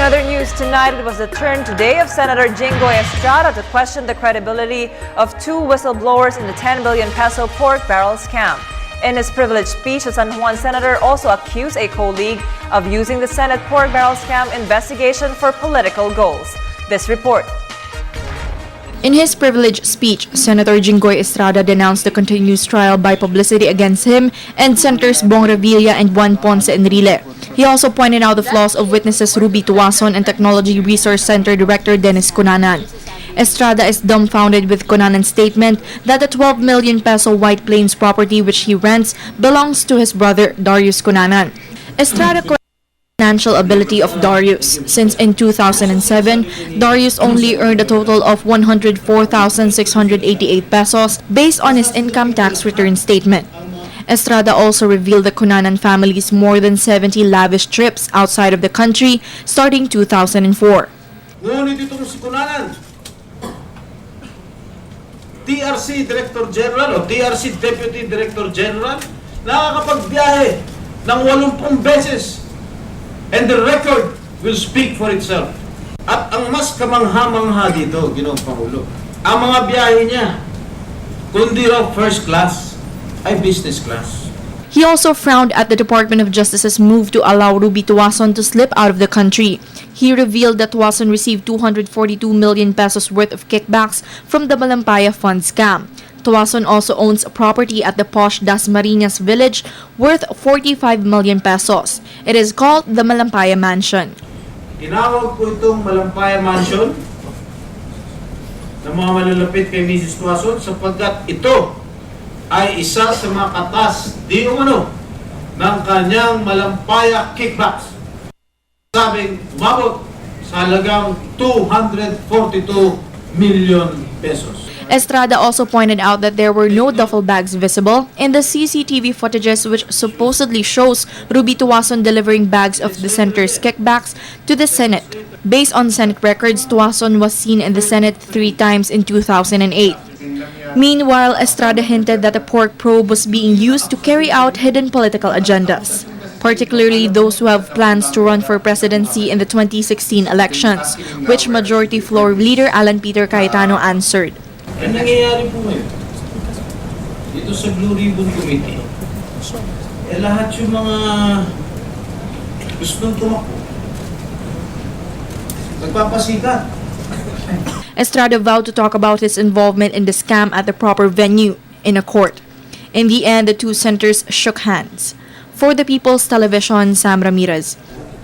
other news tonight, it was the turn today of Senator Jinggoy Estrada to question the credibility of two whistleblowers in the 10 billion peso pork barrel scam. In his privileged speech, the San Juan senator also accused a colleague of using the Senate pork barrel scam investigation for political goals. This report. In his privileged speech, Senator Jinggoy Estrada denounced the continuous trial by publicity against him and Senators Bong Revilla and Juan Ponce Enrile. He also pointed out the flaws of witnesses Ruby Tuason and Technology Resource Center Director Dennis Cunanan. Estrada is dumbfounded with Cunanan's statement that the 12 million peso White Plains property which he rents belongs to his brother Darius Cunanan. Estrada financial ability of Darius, since in 2007, Darius only earned a total of 104,688 pesos based on his income tax return statement. Estrada also revealed the Cunanan family's more than 70 lavish trips outside of the country starting 2004. Ngunit itong si Cunanan, TRC Director General o TRC Deputy Director General, nakakapagbiyahe ng 80 beses. And the record will speak for itself. At ang mas kamangha-mangha dito, Ginoong Pangulo, ang mga biyahe niya, kundi raw first class, ay business class. He also frowned at the Department of Justice's move to allow Ruby Tuason to slip out of the country. He revealed that Tuason received 242 million pesos worth of kickbacks from the Malampaya Fund scam. Tuason also owns a property at the posh Dasmariñas village worth 45 million pesos. It is called the Malampaya Mansion. Tinawag ko itong Malampaya Mansion ng mga malalapit kay Mrs. Tuason sapagkat ito ay isa sa mga katas di umano ng kanyang Malampaya kickbacks. Sabing umabot sa halagang 242 million pesos. Estrada also pointed out that there were no duffel bags visible in the CCTV footages which supposedly shows Ruby Tuason delivering bags of the senator's kickbacks to the Senate. Based on Senate records, Tuason was seen in the Senate 3 times in 2008. Meanwhile, Estrada hinted that the pork probe was being used to carry out hidden political agendas, particularly those who have plans to run for presidency in the 2016 elections, which Majority Floor Leader Alan Peter Cayetano answered. Ang nangyayari po ngayon, dito sa Blue Ribbon Committee, lahat yung mga gustong tumakbo, nagpapasikat. Estrada vowed to talk about his involvement in the scam at the proper venue, in a court. In the end, the two senators shook hands. For the People's Television, Sam Ramirez.